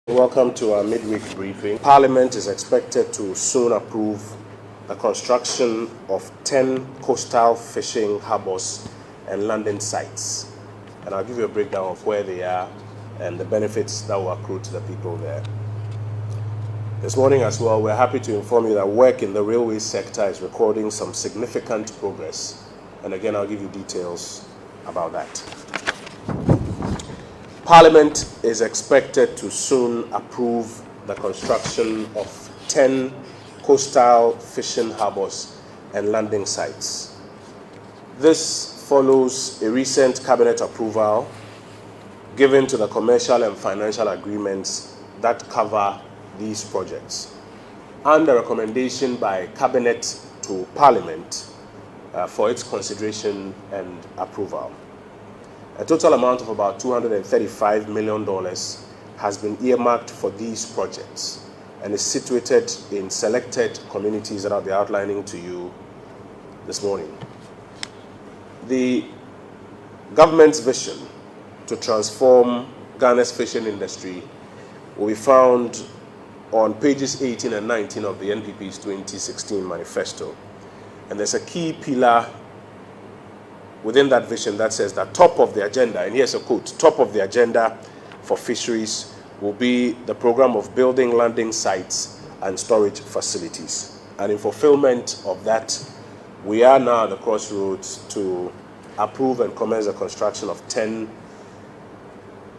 Welcome to our midweek briefing. Parliament is expected to soon approve the construction of 10 coastal fishing harbours and landing sites. And I'll give you a breakdown of where they are and the benefits that will accrue to the people there. This morning as well, we're happy to inform you that work in the railway sector is recording some significant progress. And again, I'll give you details about that. Parliament is expected to soon approve the construction of 10 coastal fishing harbours and landing sites. This follows a recent cabinet approval given to the commercial and financial agreements that cover these projects, and a recommendation by cabinet to Parliament for its consideration and approval. A total amount of about $235 million has been earmarked for these projects and is situated in selected communities that I'll be outlining to you this morning. The government's vision to transform Ghana's fishing industry will be found on pages 18 and 19 of the NPP's 2016 manifesto. And there's a key pillar within that vision that says that top of the agenda, and here's a quote, top of the agenda for fisheries will be the program of building landing sites and storage facilities. And in fulfillment of that, we are now at the crossroads to approve and commence the construction of 10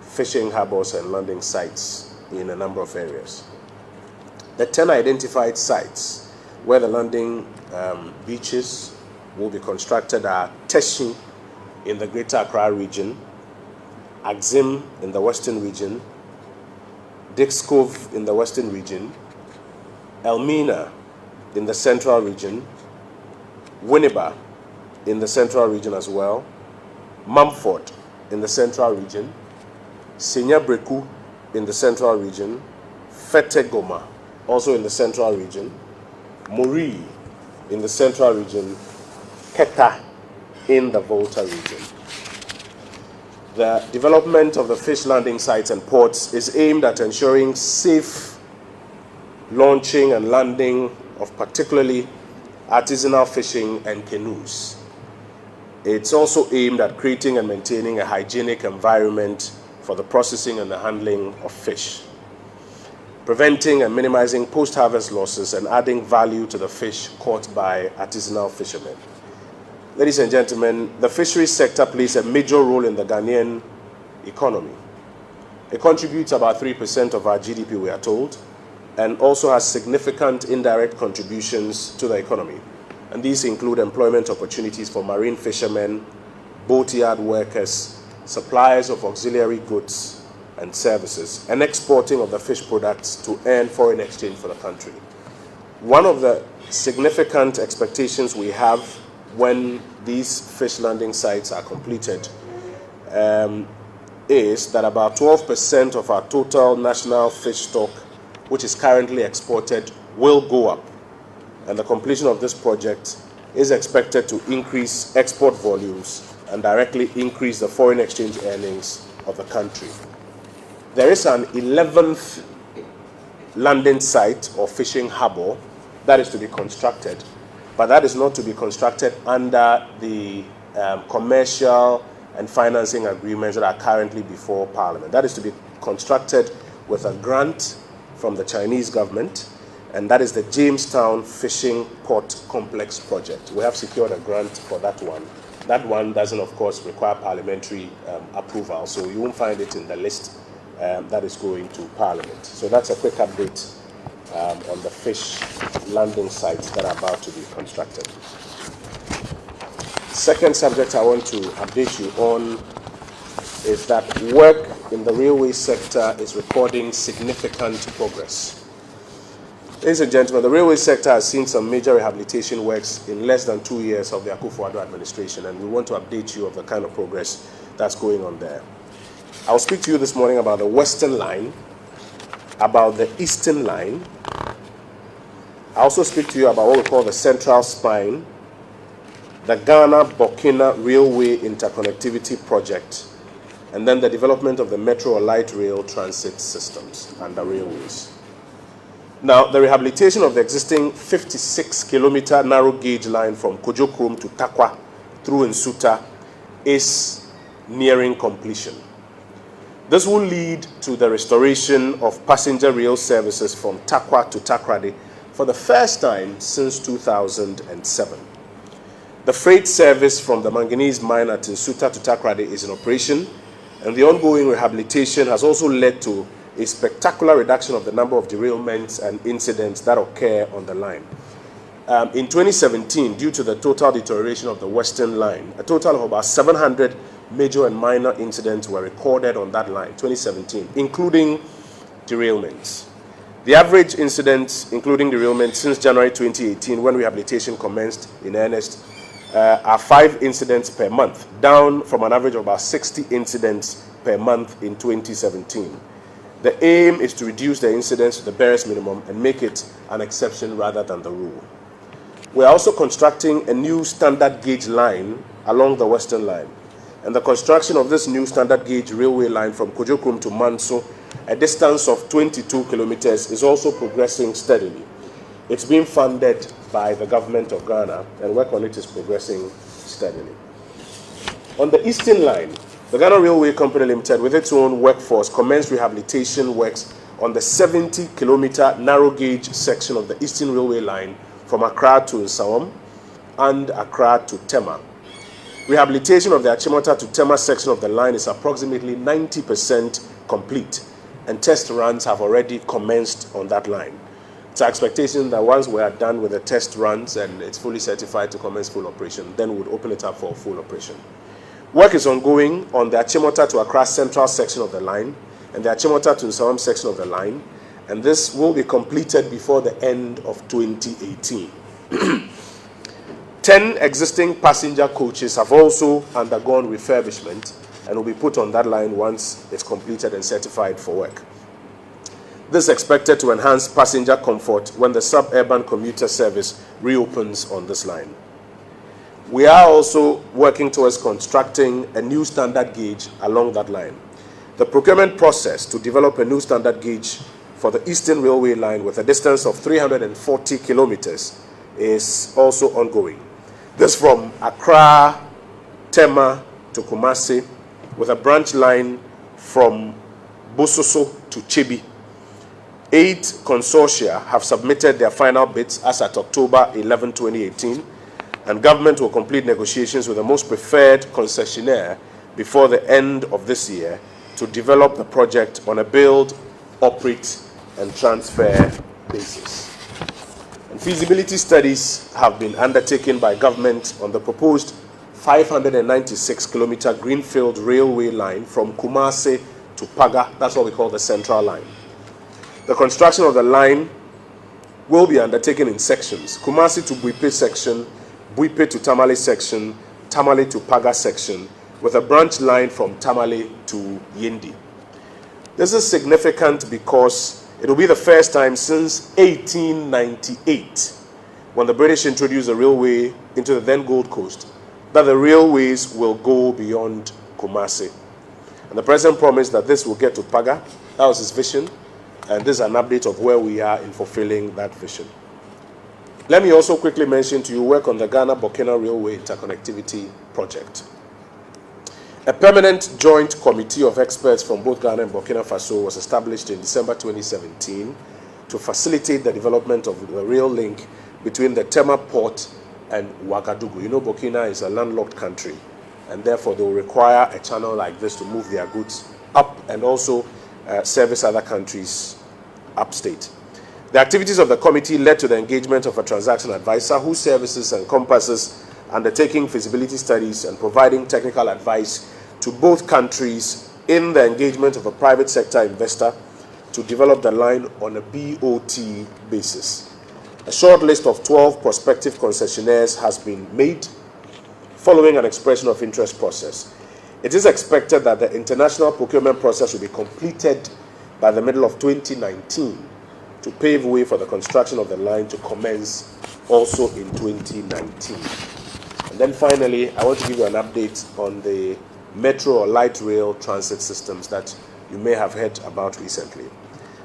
fishing harbours and landing sites in a number of areas. The 10 identified sites where the landing beaches will be constructed are Teshi in the Greater Accra region, Axim in the Western region, Dix Cove in the Western region, Elmina in the Central region, Winneba in the Central region as well, Mumford in the Central region, Sinyabreku in the Central region, Fetegoma also in the Central region, Muri in the Central region, Keta in the Volta region. The development of the fish landing sites and ports is aimed at ensuring safe launching and landing of particularly artisanal fishing and canoes. It's also aimed at creating and maintaining a hygienic environment for the processing and the handling of fish, preventing and minimizing post-harvest losses and adding value to the fish caught by artisanal fishermen. Ladies and gentlemen, the fisheries sector plays a major role in the Ghanaian economy. It contributes about 3% of our GDP, we are told, and also has significant indirect contributions to the economy. And these include employment opportunities for marine fishermen, boatyard workers, suppliers of auxiliary goods and services, and exporting of the fish products to earn foreign exchange for the country. One of the significant expectations we have when these fish landing sites are completed is that about 12% of our total national fish stock, which is currently exported, will go up. And the completion of this project is expected to increase export volumes and directly increase the foreign exchange earnings of the country. There is an 11th landing site or fishing harbour that is to be constructed, but that is not to be constructed under the commercial and financing agreements that are currently before Parliament. That is to be constructed with a grant from the Chinese government, and that is the Jamestown Fishing Port Complex project. We have secured a grant for that one. That one doesn't, of course, require parliamentary approval, so you won't find it in the list that is going to Parliament. So that's a quick update on the fish landing sites that are about to be constructed. Second subject I want to update you on is that work in the railway sector is recording significant progress. Ladies and gentlemen, the railway sector has seen some major rehabilitation works in less than 2 years of the Akufo-Addo administration, and we want to update you of the kind of progress that's going on there. I'll speak to you this morning about the Western Line, about the Eastern Line. I also speak to you about what we call the Central Spine, the Ghana-Burkina Railway Interconnectivity Project, and then the development of the metro or light rail transit systems under railways. Now, the rehabilitation of the existing 56-kilometer narrow gauge line from Kojo to Takwa through Nsuta is nearing completion. This will lead to the restoration of passenger rail services from Takwa to Takrady for the first time since 2007. The freight service from the manganese mine at Nsuta to Takrady is in operation, and the ongoing rehabilitation has also led to a spectacular reduction of the number of derailments and incidents that occur on the line. In 2017, due to the total deterioration of the Western line, a total of about 700 major and minor incidents were recorded on that line, 2017, including derailments. The average incidents, including derailments, since January 2018, when rehabilitation commenced in earnest, are 5 incidents per month, down from an average of about 60 incidents per month in 2017. The aim is to reduce the incidents to the barest minimum and make it an exception rather than the rule. We are also constructing a new standard gauge line along the Western line, and the construction of this new standard gauge railway line from Kojo to Manso, a distance of 22 kilometers, is also progressing steadily. It's being funded by the government of Ghana, and work on it is progressing steadily. On the Eastern line, the Ghana Railway Company Limited, with its own workforce, commenced rehabilitation works on the 70-kilometer narrow gauge section of the Eastern Railway line from Accra to Nsawam and Accra to Tema. Rehabilitation of the Achimota to Tema section of the line is approximately 90% complete, and test runs have already commenced on that line. It's our expectation that once we are done with the test runs and it's fully certified to commence full operation, then we'll open it up for full operation. Work is ongoing on the Achimota to Accra Central section of the line and the Achimota to Nsawam section of the line, and this will be completed before the end of 2018. 10 existing passenger coaches have also undergone refurbishment and will be put on that line once it's completed and certified for work. This is expected to enhance passenger comfort when the suburban commuter service reopens on this line. We are also working towards constructing a new standard gauge along that line. The procurement process to develop a new standard gauge for the Eastern Railway line with a distance of 340 kilometers is also ongoing. This from Accra, Tema to Kumasi, with a branch line from Bososo to Chebi. 8 consortia have submitted their final bids as at October 11, 2018, and government will complete negotiations with the most preferred concessionaire before the end of this year to develop the project on a build, operate, and transfer basis. And feasibility studies have been undertaken by government on the proposed 596-kilometer greenfield railway line from Kumasi to Paga. That's what we call the central line. The construction of the line will be undertaken in sections: Kumasi to Buipe section, Buipe to Tamale section, Tamale to Paga section, with a branch line from Tamale to Yendi. This is significant because it will be the first time since 1898, when the British introduced the railway into the then Gold Coast, that the railways will go beyond Kumasi. And the President promised that this will get to Paga. That was his vision. And this is an update of where we are in fulfilling that vision. Let me also quickly mention to you work on the Ghana-Burkina Railway Interconnectivity Project. A permanent joint committee of experts from both Ghana and Burkina Faso was established in December 2017 to facilitate the development of the rail link between the Tema port and Ouagadougou. You know, Burkina is a landlocked country, and therefore they will require a channel like this to move their goods up and also service other countries upstate. The activities of the committee led to the engagement of a transaction advisor whose services encompasses undertaking feasibility studies and providing technical advice to both countries in the engagement of a private sector investor to develop the line on a BOT basis. A short list of 12 prospective concessionaires has been made following an expression of interest process. It is expected that the international procurement process will be completed by the middle of 2019 to pave way for the construction of the line to commence also in 2019. And then finally, I want to give you an update on the metro or light rail transit systems that you may have heard about recently.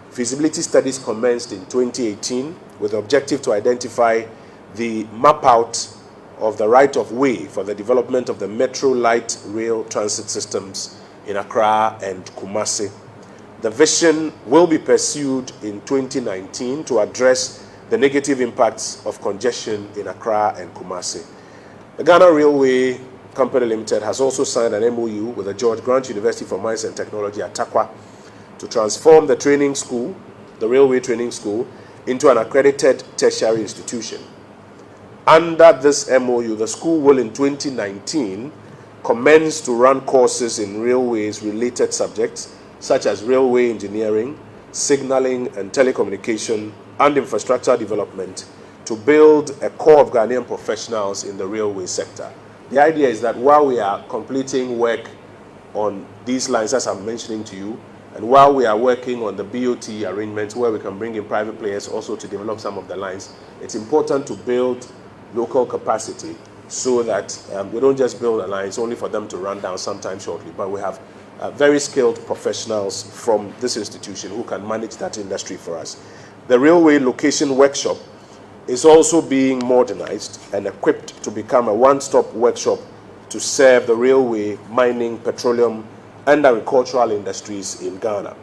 Feasibility studies commenced in 2018 with the objective to identify the map out of the right-of-way for the development of the metro light rail transit systems in Accra and Kumasi. The vision will be pursued in 2019 to address the negative impacts of congestion in Accra and Kumasi. The Ghana Railway Company Limited has also signed an MOU with the George Grant University for Mines and Technology at Takwa to transform the training school, the railway training school, into an accredited tertiary institution. Under this MOU, the school will in 2019 commence to run courses in railways related subjects such as railway engineering, signaling and telecommunication, and infrastructure development to build a core of Ghanaian professionals in the railway sector. The idea is that while we are completing work on these lines, as I'm mentioning to you, and while we are working on the BOT arrangements where we can bring in private players also to develop some of the lines, it's important to build local capacity so that we don't just build a line, it's only for them to run down sometime shortly, but we have very skilled professionals from this institution who can manage that industry for us. The railway location workshop is also being modernized and equipped to become a one-stop workshop to serve the railway, mining, petroleum, and agricultural industries in Ghana.